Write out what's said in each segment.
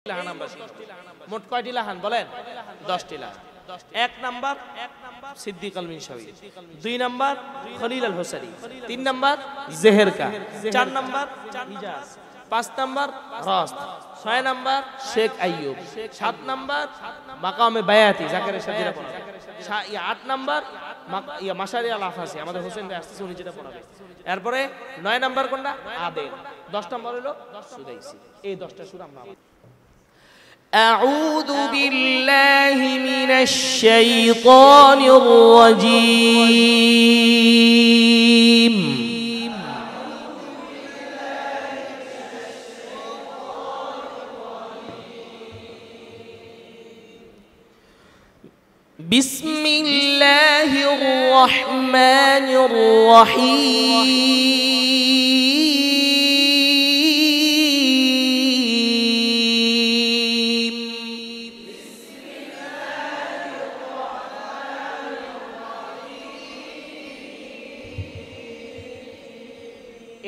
লাহানবাসী মোট কয়টি লাহান বলেন? 10টি লাহান। 1 number Siddiq al Minshawi, 2 number Khalil al Husary, 3 number জেহেরকা, 4 নাম্বার হিজাজ, 5 নাম্বার রাস্ত, 6 নাম্বার শেখ আইয়ুব, 7 নাম্বার মাকামে বায়াতি জাকারিয়া সাদিরা পড়া, 8 নাম্বার মাশারি আল আফাসি আমাদের হোসেন ভাই আসছে উনি যেটা পড়াবে। এরপরে 9 নাম্বার কোনটা? আদেল। 10 নাম্বার হলো সুদাইসি। এই 10টা সূরা আমরা أعوذ بالله من الشيطان الرجيم بسم الله الرحمن الرحيم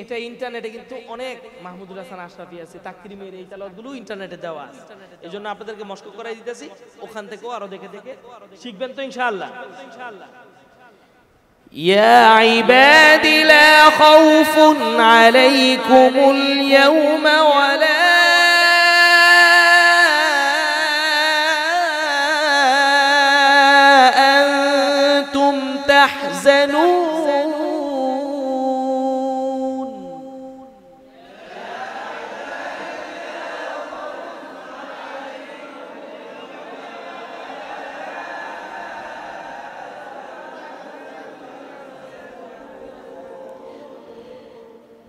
এটা ইন্টারনেটে কিন্তু অনেক মাহমুদুল হাসান আশরাফি আছে, তাকরিমের এই তেলাওয়াতগুলো ইন্টারনেটে দেওয়া আছে। এজন্য আপনাদেরকে মস্ক করাই দিতেছি, ওখান থেকেও আরো দেখে দেখে শিখবেন তো ইনশাআল্লাহ। يا عباد لا خوف عليكم اليوم ولا أنتم تحزنون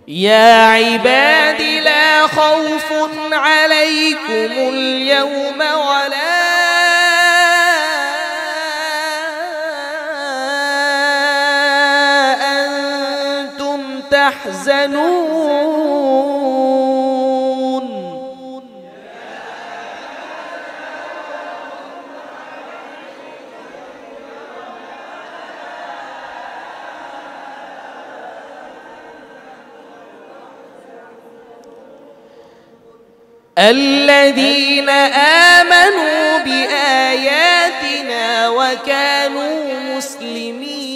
يا عباد لا خوف عليكم اليوم ولا أنتم تحزنون الذين آمنوا بآياتنا وكانوا مسلمين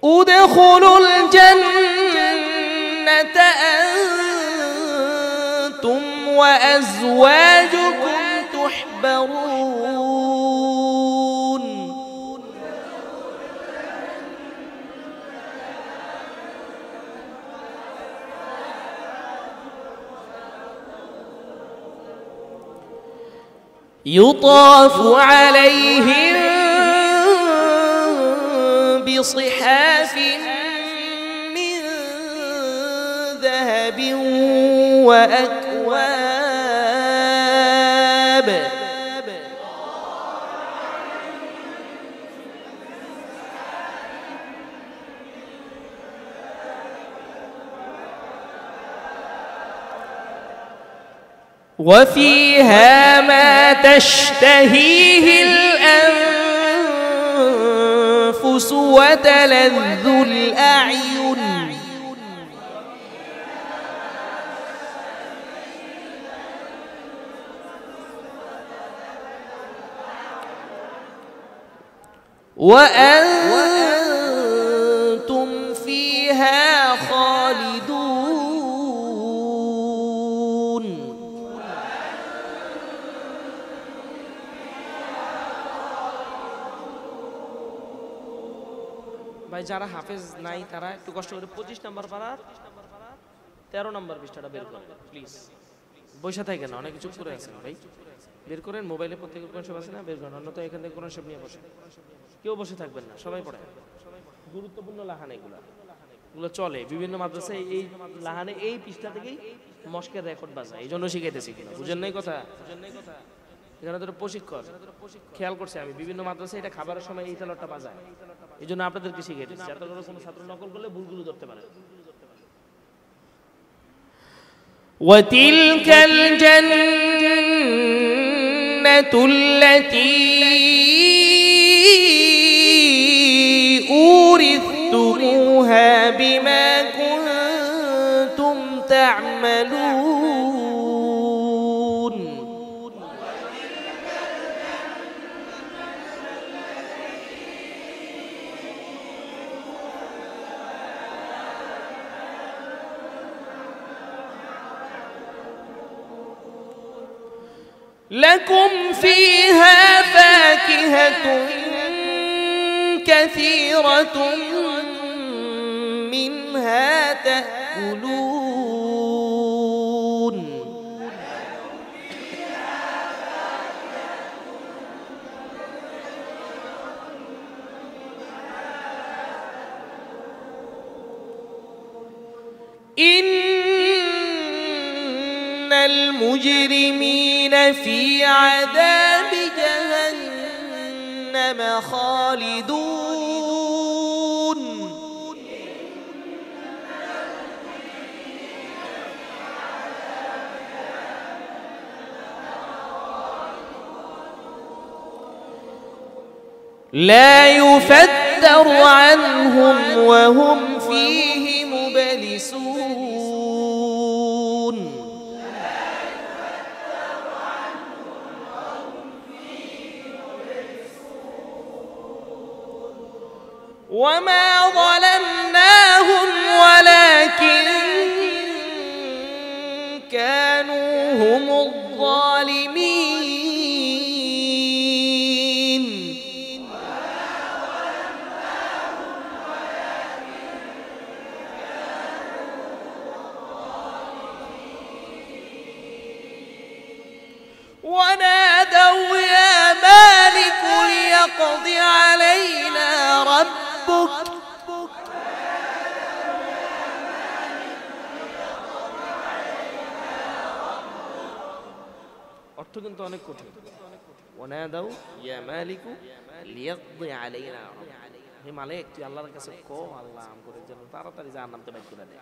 ادخلوا الجنة أنتم وأزواجكم تحبرون يطاف عليهم بصحاف من ذهب وأكواب وفيها ما تشتهيه الأنفس وتلذ الأعين وأنتم فيها خالدون ভাই যারা হাফেজ নাই তারা একটু কষ্ট করে 25 নাম্বার পারার 13 নাম্বার পৃষ্ঠাটা বের করেন প্লিজ। বসে থাকেন, অনেক কিছু করে আছেন ভাই, বের করেন। মোবাইলে প্রত্যেকের কোরআন শরীফ আছে না, বের করেন। অন্যথা এখান থেকে কোরআন শরীফ নিয়ে বসেন, কেউ বসে থাকবেন না, সবাই পড়েন। গুরুত্বপূর্ণ লাহান এগুলো চলে বিভিন্ন মাদ্রাসায়। এই লাহানে এই পৃষ্ঠা থেকেই মস্কের রেকর্ড বাজায়, এই জন্য শিখাইতেছি কিনা বুঝেন নাই কথা। এখানে তো প্রশিক্ষণ খেয়াল করছে আমি, বিভিন্ন মাদ্রাসায় এটা খাবারের সময় এই তেলাওয়াতটা বাজায়, এই জন্য আপনাদেরকে শিখাইতেছি যাতে করে কোনো ছাত্র নকল করলে ভুলগুলো ধরতে পারে। وتلك الجنة التي أورثتموها بما كنتم تعملون. لكم فيها فاكهة كثيرة منها تأكلون. إن المجرمين في عذاب جهنم خالدون. لا يفتر عنهم وهم فيه مبلسون. وما ظلمناهم ولكن كانوا هم الظالمين. ونادوا يا مالك ليقض علينا ربك অর্থ কিন্তু অনেক কঠিন। ওয়ানাদাউ ইয়া মালিকু লিয়াকদি আলাইনা, হে মালিক তুই আল্লাহর কাছে কো আল্লাহ আম করে যেন তাড়াতাড়ি জাহান্নামতে বাইর করে দেয়।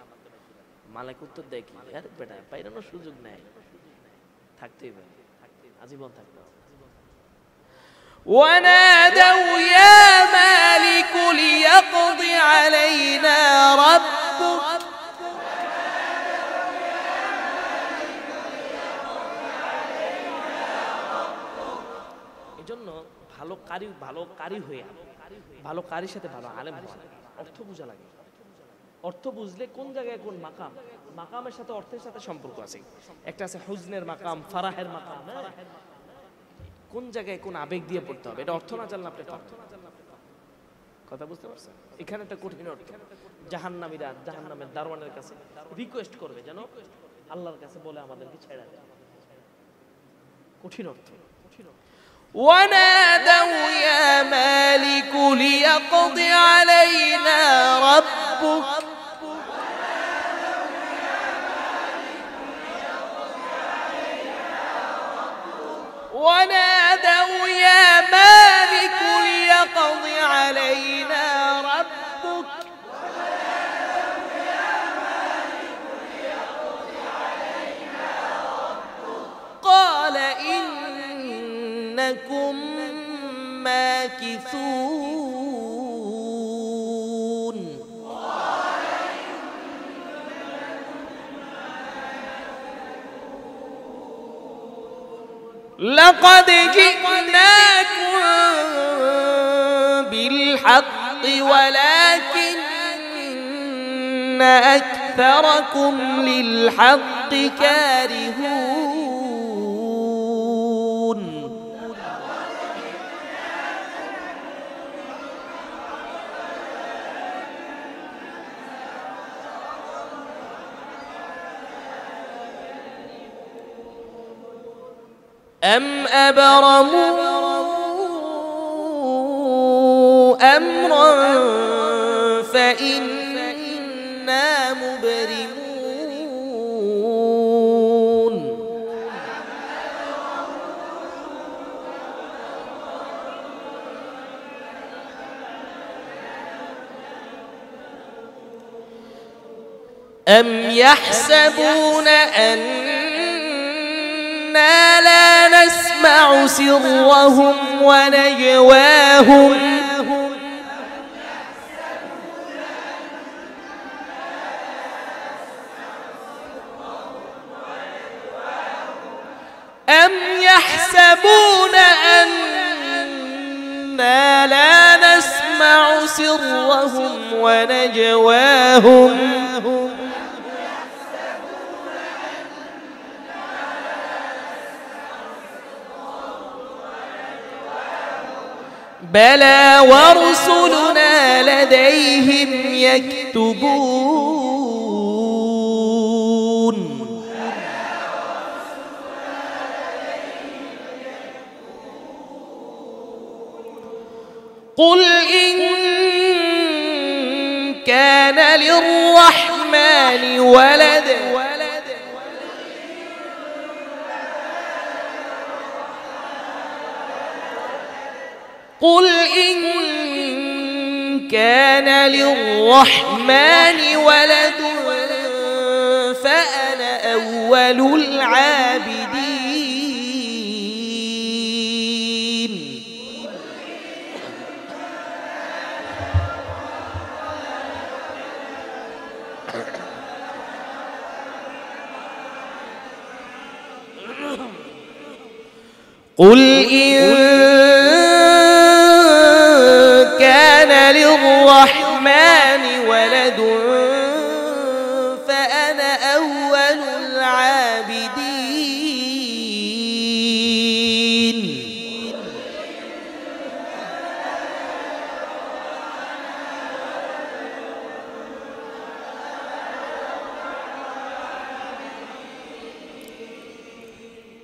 মালিক উত্তর দেয় কি, আরে বেটা বাইরানোর সুযোগ নাই, থাকতেই হবে, আজীবন থাকতে হবে। ونادوا يا مالك ليقض علينا ربك এজন্য ভালো কারি হয়ে ভালো কারির সাথে ভালো আলেম হওয়া লাগে, অর্থ বোঝা লাগে। অর্থ বুঝলে কোন জায়গায় কোন মাকামের সাথে অর্থের সাথে সম্পর্ক আছে। একটা আছে হুজনের মাকাম, ফারাহের মাকাম, কোন জায়গায় কোন আবেগ দিয়ে পড়তে হবে, এটা অর্থ না জানলে আপনি পারবেন না। কথা বুঝতে পারছেন? এখানে একটা কঠিন অর্থ। জাহান্নামীরা জাহান্নামের দারওয়ানের কাছে রিকোয়েস্ট করবে যেন আল্লাহর কাছে বলে আমাদেরকে ছেড়ে দেয়। কঠিন অর্থ। ونادوا يا مالك ليقض علينا ربك ونادوا يا مالك ليقض علينا ربك قال إنكم ماكثون. لقد جئناكم بالحق ولكن أكثركم للحق كارهون. أم أبرموا أمرا فإنا مبرمون. أم يحسبون أننا لا نسمع نسمع سرهم ونجواهم أم يحسبون أنا لا نسمع سرهم ونجواهم بلى ورسلنا لديهم يكتبون قل إن كان للرحمن ولد قل إن كان للرحمن ولد فأنا أول العابدين قل إن كان للرحمن ولد فأنا أول العابدين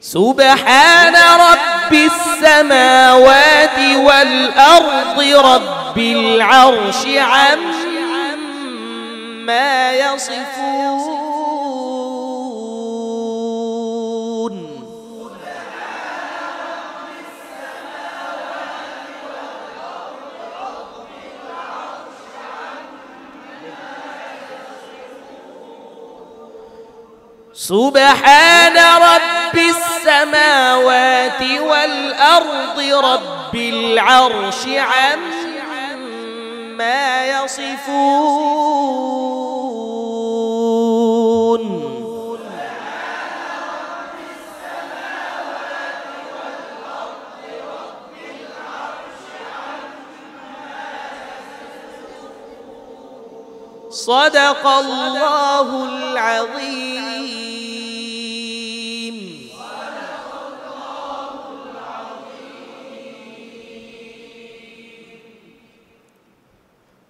سبحان رب السماوات والأرض رب العرش عما يصفون سبحان رب السماوات والأرض رب العرش عما يصفون صدق الله العظيم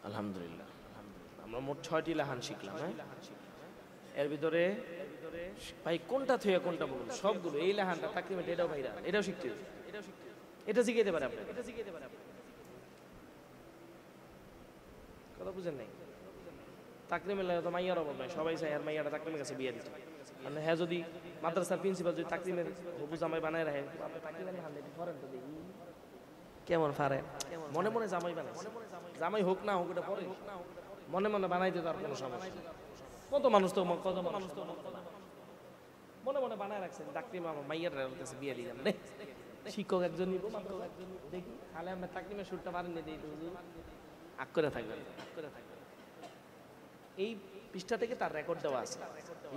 আলহামদুলিল্লাহ আমরা মোট 6টি লাহান শিখলাম হ্যাঁ এর ভিতরে ভাই কোনটা থুয়া কোনটা বলুন সবগুলো এই লাহানটা তাকরিমেট এটাও ভাইরা এটাও শিখতে হবে এটা শিখাইতে পারে আপনাকে কথা বুঝেন নাই তাকরিমের লাগে তো মাইয়ার অভাব নাই সবাই চায় আর মাইয়াটা তাকরিমের কাছে বিয়ে দিতে মানে হ্যাঁ যদি মাদ্রাসার প্রিন্সিপাল যদি তাকরিমের হবু জামাই বানায় রাখে তাকরিমের হাল দেখি করেন তো দেখি কেমন পারে মনে মনে জামাই বানায় জামাই হোক না হোক এটা পরে মনে মনে বানাইতে তার কোনো সমস্যা কত মানুষ তো মনে মনে বানায় রাখছেন তাকরিম আমার মাইয়ার কাছে বিয়ে দিলাম রে শিক্ষক একজন নিব মাত্র একজন দেখি তাহলে আমরা তাকরিমের সুরটা বানিয়ে দিই তো হুজুর আগ করে থাকবেন এই পৃষ্ঠা থেকে তার রেকর্ড দেওয়া আছে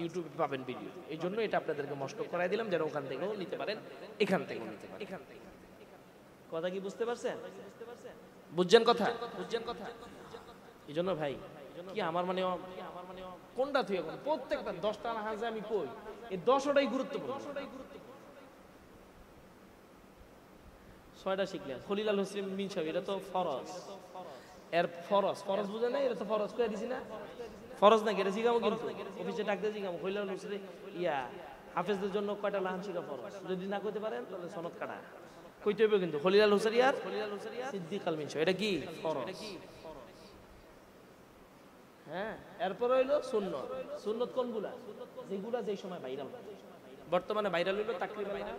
ইউটিউবে পাবেন ভিডিও এই জন্য এটা আপনাদেরকে মস্ত করাই দিলাম যেন ওখান থেকেও নিতে পারেন এখান থেকেও নিতে পারেন কথা কি বুঝতে পারছেন বুঝছেন কথা এই জন্য ভাই কি আমার মানে কোনটা তুই এখন প্রত্যেকটা 10টা হাজে আমি কই এই 10টাই গুরুত্বপূর্ণ 6টা শিখলেন খলিল হোসেন মিন সাহেব এটা তো ফরজ এর ফরজ বুঝে না এটা তো ফরজ কই দিছি না ফরজ না গেরে শিখামো কিন্তু অফিসে ডাকতে শিখামো খলিল হোসেন ইয়া হাফেজদের জন্য কয়টা লাহান শিখা ফরজ যদি না কইতে পারেন তাহলে সনদ কাটা কইতে হবে কিন্তু খলিল হুসারিয়ার সিদ্দিক আল মিন সাহেব এটা কি ফরজ হ্যাঁ এরপর হইলো সুন্নত কোনগুলা যেগুলা যেই সময় ভাইরাল বর্তমানে ভাইরাল হইলো তাকরির ভাইরাল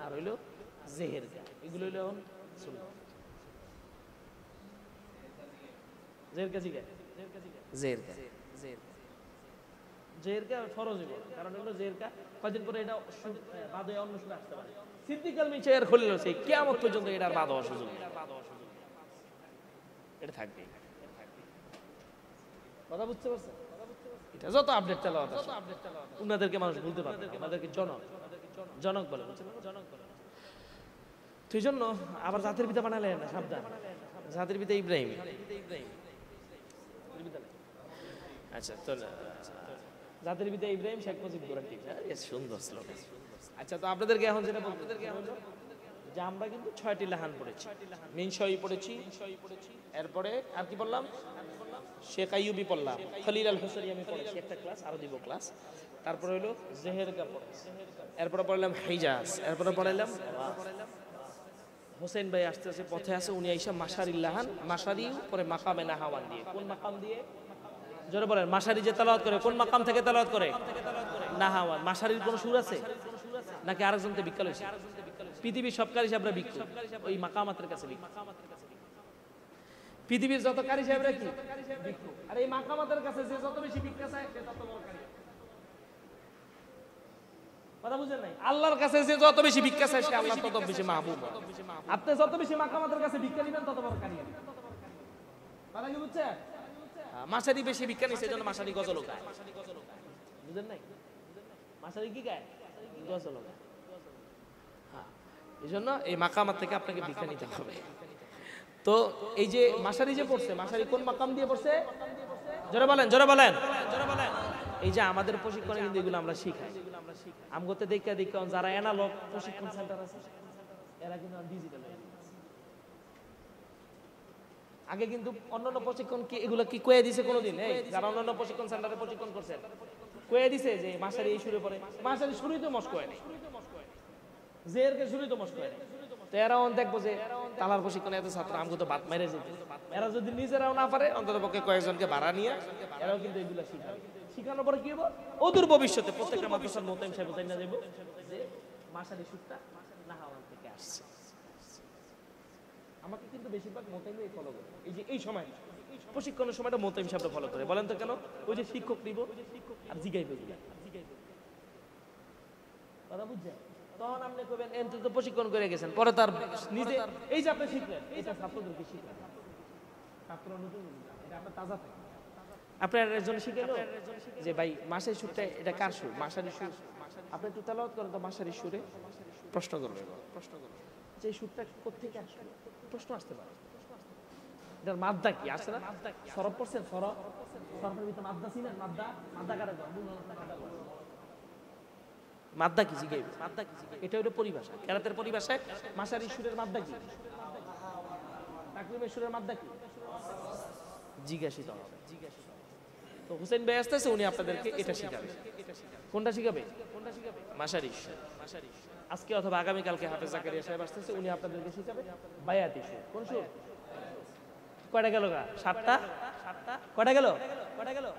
আর হইলো জেহের এগুলো হইলো এখন সুন্নত জেহের কাছে জেহের জেরকা ফরজ হইব না, কারণ এগুলো জেরকা কয়দিন পরে এটা বাদ হয়ে অন্য সময় আসতে পারে। সিদ্দিকাল মিশাইয়ের খুলল সেই কিয়ামত পর্যন্ত এটার বাদ হওয়ার সুযোগ নেই। এটা থাকবে। কথা বুঝতে পারছেন? এটা যত আপডেট তেলাওয়াত আছে উনাদেরকে মানুষ বলতে পারবে না, আমাদেরকে জনক বলে, বুঝছেন? তো এই জন্য আবার জাতির পিতা বানালে না, সাবধান। জাতির পিতা ইব্রাহিম। আচ্ছা, তো জাতির পিতা ইব্রাহিম, শেখ মুজিবুর রহমান, সুন্দর স্লোগান। আচ্ছা, তো আপনাদেরকে এখন যেটা বলতে যে আমরা কিন্তু 6টি লাহান পড়েছি, মিনশাই পড়েছি, এরপরে আর কি বললাম, শেখ আইয়ুবি পড়লাম, খলিল আল হোসেনি আমি পড়েছি একটা ক্লাস, আরো দিব ক্লাস। তারপরে হলো জেহেরকা পড়েছি, এরপরে পড়লাম হিজাজ, এরপরে পড়াইলাম হোসেন ভাই আসতে আসতে পথে আছে, উনি আইসা মাশারিল লাহান, মাশারি পরে মাকামে নাহাওয়ান দিয়ে। কোন মাকাম দিয়ে? জোরে বলেন। মাশারি যে তেলাওয়াত করে কোন মাকাম থেকে তেলাওয়াত করে? নাহাওয়ান। মাশারির কোন সুর আছে নাকি আরেকজনতে বিক্কাল হইছে? পৃথিবীর সব কারি সাহেবরা বিক্রি ওই মাকামাতের কাছে বিক্রি। পৃথিবীর যত কারি সাহেবরা কি বিক্রি, আর এই মাকামাতের কাছে যে যত বেশি ভিক্ষা চায় সে তত বড় কারি। কথা বুঝেন নাই? আল্লাহর কাছে যে যত বেশি ভিক্ষা চায় সে আল্লাহ তত বেশি মাহবুব। আপনি যত বেশি মাকামাতের কাছে ভিক্ষা নেবেন তত বড় কারি। কথা কি বুঝছেন? মাশারি বেশি ভিক্ষা নেই সেজন্য মাশারি গজল গায়, বুঝেন নাই? মাশারি কি গায়? গজল গায়। হ্যাঁ, এই জন্য এই মাকামাত থেকে আপনাকে ভিক্ষা নিতে হবে। তো এই যে মাশারি যে পড়ছে, মাশারি কোন মাকাম দিয়ে পড়ছে? জোরে বলেন, জোরে বলেন। এই যে আমাদের প্রশিক্ষণে কিন্তু এগুলো আমরা শিখাই। আমগতে দেখা দেখা যারা অ্যানালগ প্রশিক্ষণ সেন্টার আছে এরা কিন্তু ডিজিটাল হয়ে গেছে। আগে কিন্তু অন্যান্য প্রশিক্ষণ কি এগুলো কি কয়ে দিছে কোনোদিন? এই যারা অন্যান্য প্রশিক্ষণ সেন্টারে প্রশিক্ষণ করছেন কয়ে দিছে যে মাশারি এই সুরে পড়ে? মাশারি শুরুই তো মস্ক হয় নাই, জেরকে শুরুই তো মস্ক হয় নাই। তো এরাও দেখবো যে তালার প্রশিক্ষণে এত ছাত্র আমগো তো বাত মেরে যেত। এরা যদি নিজেরাও না পারে অন্তত পক্ষে কয়েকজনকে ভাড়া নিয়ে এরাও কিন্তু এগুলো শিখাবে। শিখানোর পরে কি হবো? অদূর ভবিষ্যতে প্রত্যেকটা মাদ্রাসার মোতায়েম সাহেব জানা যাবো যে মাশারি সুরটা নাহাওয়ান থেকে আসছে। আমাকে কিন্তু বেশিরভাগ মোতায়েমই ফলো করে। এই যে এই সময় প্রশিক্ষণের সময়টা মোতায়েম সাহেবরা ফলো করে। বলেন তো কেন? ওই যে শিক্ষক নিব আর জিগাইবে, কথা বুঝছেন? তখন আপনি কইবেন এনতে তো প্রশিক্ষণ করে গেছেন, পরে তার নিজে এই যে আপনি শিখলেন এটা ছাত্রদেরকে শিখলেন, ছাত্র নতুন এটা আপনার তাজা থাকে। আপনার একজন শিখালো যে ভাই মাসের সুরটা এটা কার সুর? মাশারি সুর। আপনি একটু তেলাওয়াত করেন তো মাশারি সুরে, প্রশ্ন করবেন যে সুরটা কোত্থেকে আসলো, প্রশ্ন আসতে পারে। এটার মাদ্দা কি আসে না? সরব পড়ছেন? সরবের ভিতরে মাদ্দা ছিলেন? মাদ্দা কাটা করে মাদ্দা কি জিগাইবে? এটা হলো পরিভাষা, কেরাতের পরিভাষায় মাশারি সুরের মাদ্দা কি, তাকরিমের সুরের মাদ্দা কি জিজ্ঞাসিত হবে। তো হুসেন ভাই আসতেছে, উনি আপনাদেরকে এটা শিখাবে। কোনটা শিখাবে? মাশারি। আজকে অথবা আগামী কালকে হাফেজ জাকারিয়া সাহেব আসতেছে, উনি আপনাদেরকে শিখাবে বায়াতি সুর। কোন সুর? কয়টা গেল? 7টা। কয়টা গেল?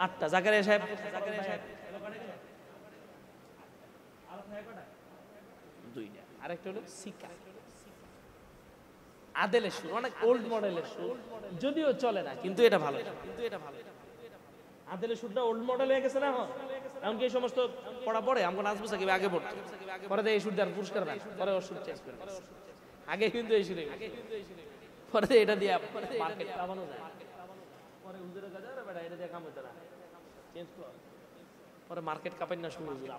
8টা। জাকারিয়া সাহেব দুইটা। আরেকটা হলো সিকা, আদেলের সুর, অনেক ওল্ড মডেলের সুর, যদিও চলে না কিন্তু এটা ভালো। আদেলের সুরটা ওল্ড মডেল হয়ে গেছে না এখন? এমনকি এই সমস্ত পড়া পড়ে আমাকে নাচবো সাকিব আগে পড়তো, পরে এই সুর দেওয়ার পুরস্কার পায়, পরে ওর সুর চেঞ্জ করে। আগে কিন্তু এই সুরে, পরে এটা দিয়ে মার্কেট কামানো যায়, পরে হুজুরের কাছে বেটা এটা দিয়ে কাম হইতো না, চেঞ্জ কর, পরে মার্কেট কাপাই না শুরু হুজুর।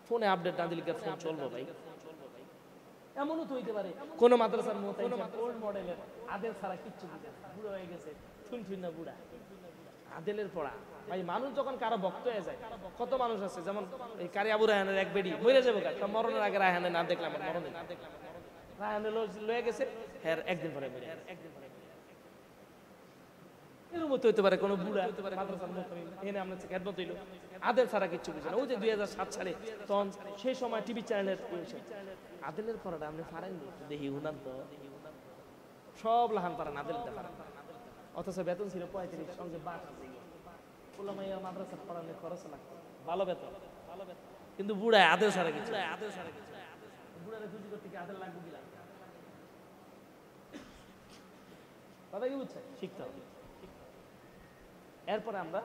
ফোনে আপডেট না দিলে ফোন চলবো ভাই? এমনও তো হইতে পারে কোন মাদ্রাসার মতো ওল্ড মডেলের আদেল ছাড়া কিচ্ছু বুঝে না, বুড়ো হয়ে গেছে, ঠুনঠুন না বুড়া, আদেলের পড়া। ভাই মানুষ যখন কারো ভক্ত হয়ে যায়, কত মানুষ আছে যেমন এই কারি আবু রায়হানের এক বেডি মরে যাবে, মরণের আগে রায়হানে না দেখলাম, মরণে রায়হানে লয়ে গেছে, হ্যাঁ একদিন পরে মরে, এর মতো হইতে পারে কোনো বুড়া মাদ্রাসার মতো এনে আমরা খেদমত হইল, আদেল ছাড়া কিচ্ছু বুঝে না। ওই যে 2007 সালে তখন সেই সময় টিভি চ্যানেলের আদেলের পড়াটা আপনি পারেন দেখি উনান তো সব লাহান পারেন, আদেল পারেন, অথচ বেতন ছিল 35, সঙ্গে বাস আছে, পোলামাইয়া মাদ্রাসা পড়ানোর খরচ লাগতো, ভালো বেতন, কিন্তু বুড়ায় আদেল ছাড়া কিছু, বুড়ারে খুশি করতে কি আদেল লাগবে কিনা? কথা কি বুঝছে? শিখতে হবে। এরপরে আমরা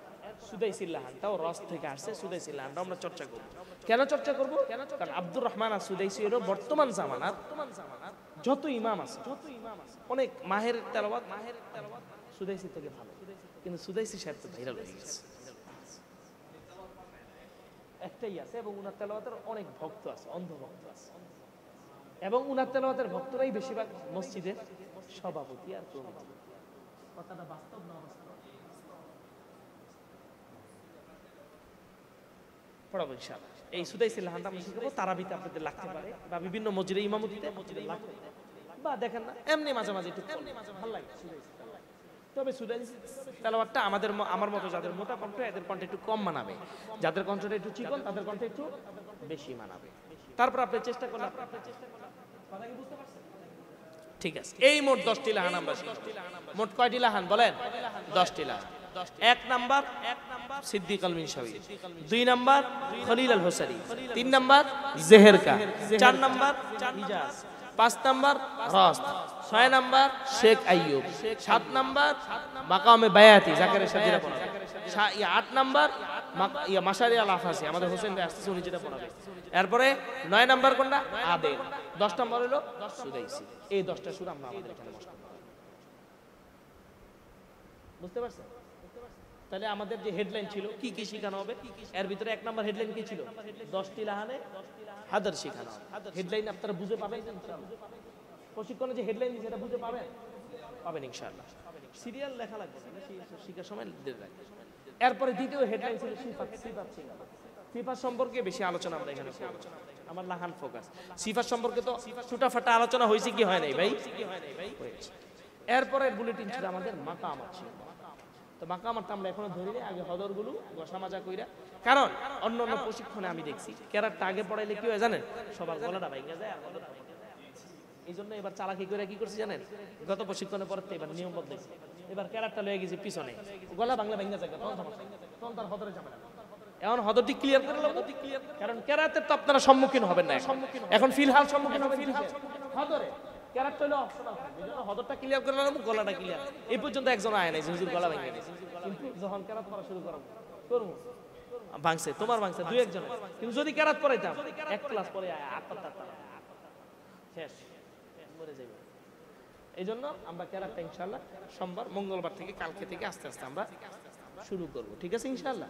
সুদাইসিল লাহানটাও রস থেকে আসছে, সুদাইসিল লাহানটা আমরা চর্চা করব। কেন চর্চা করব? কারণ আব্দুর রহমান আর-সুদাইসি হলো বর্তমান জামানার যত ইমাম আছে অনেক মাহের তেলাওয়াত সুদাইসি থেকে ভালো, কিন্তু সুদাইসি সাহেব তো ভাইরাল হয়ে গেছে, একটাই আছে এবং উনার তেলাওয়াতের অনেক ভক্ত আছে, অন্ধ ভক্ত আছে, এবং উনার তেলাওয়াতের ভক্তরাই বেশিরভাগ মসজিদের সভাপতি আর কমিটি। কথাটা বাস্তব না অবাস্তব? পড়াবো ইনশাআল্লাহ। এই সুদাইসিল লাহানটা আমরা শিখাবো, তারাবিতে আপনাদের লাগতে পারে বা বিভিন্ন মসজিদে ইমামতিতে লাগতে পারে, বা দেখেন না এমনি মাঝে মাঝে একটু ভালো লাগে সুদাইসি। তবে সুদাইসি তেলাওয়াতটা আমার মতো যাদের মোটা কণ্ঠ এদের কণ্ঠে একটু কম মানাবে, যাদের কণ্ঠটা একটু চিকন তাদের কণ্ঠে একটু বেশি মানাবে। তারপর আপনি চেষ্টা করলে কথা কি বুঝতে পারছেন? ঠিক আছে, এই মোট 10টি লাহান আমরা শিখব। মোট কয়টি লাহান বলেন? 10টি লাহান। 1 number Siddiq al Minshawi, 2 number Khalil al Husary, 3 number জেহেরকা, 4 নাম্বার হিজাজ, 5 নাম্বার রাস্ত, 6 নাম্বার শেখ আইয়ুব, 7 নাম্বার মাকামে বায়াতি জাকারিয়া সাদিরা পড়াবে, 8 নাম্বার মাশারি আল আফাসি আমাদের হোসেন ভাই আসছে উনি যেটা পড়াবে। এরপরে 9 নাম্বার কোনটা? আদেল। 10 নাম্বার হলো সুদাইসি। এই 10টা সূরা আমরা আমাদের এখানে মস্ত বুঝতে পারছেন? তাহলে আমাদের যে হেডলাইন ছিল কি কি শেখানো হবে, এর ভিতরে 1 নাম্বার হেডলাইন কি ছিল? 10টি লাহানে হাদার শেখানো হবে। হেডলাইন আপনারা বুঝে পাবেন ইনশাআল্লাহ। প্রশিক্ষণে যে হেডলাইন দিয়েছে এটা বুঝে পাবেন ইনশাআল্লাহ। সিরিয়াল লেখা লাগবে না, শিখার সময় দিতে লাগবে। এরপরে দ্বিতীয় হেডলাইন ছিল সিফাত শেখানো। সিফাত সম্পর্কে বেশি আলোচনা আমরা এখানে করব। আমার লাহান ফোকাস সিফাত সম্পর্কে তো ছোটাফাটা আলোচনা হয়েছে কি হয় নাই ভাই? হয়েছে। এরপরে বুলেটিন ছিল আমাদের মাকামাত ছিল। তো মাকামাতটা আমরা এখনো ধরি নাই, আগে হদরগুলো গোসা মাজা কইরা, কারণ অন্য অন্য প্রশিক্ষণে আমি দেখছি ক্যারারটা আগে পড়াইলে কি হয় জানেন? সবার গলাটা ভাঙা যায় আর হদরটা ভাঙা যায়। এই জন্য এবার চালাকি করে কি করছি জানেন? গত প্রশিক্ষণে পড়তে এবার নিয়ম বদলেছি, এবার ক্যারারটা লয়ে গেছি পিছনে, গলা বাংলা ভাঙা যায় তখন তার হদরে যাবে না। এখন হদরটি ক্লিয়ার করে নেব, কারণ ক্যারাতের তো আপনারা সম্মুখীন হবেন না, এখন ফিলহাল সম্মুখীন হবেন হদরে। ক্যারারটা হলো অপশনাল, এজন্য হদরটা ক্লিয়ার করে নেব, গলাটা ক্লিয়ার। এই পর্যন্ত একজন আয় নাই যে হুজুর গলা ভাঙা গেছে, কিন্তু যখন ক্যারাত পড়া শুরু করব ভাঙছে তোমার ভাঙছে 2-1 জন, কিন্তু যদি ক্যারাত পড়াইতাম 1 ক্লাস পরে আটটা শেষ মরে যাবে। এই জন্য আমরা ক্যারাতটা ইনশাআল্লাহ সোমবার মঙ্গলবার থেকে কালকে থেকে আস্তে আস্তে আমরা শুরু করব। ঠিক আছে ইনশাআল্লাহ?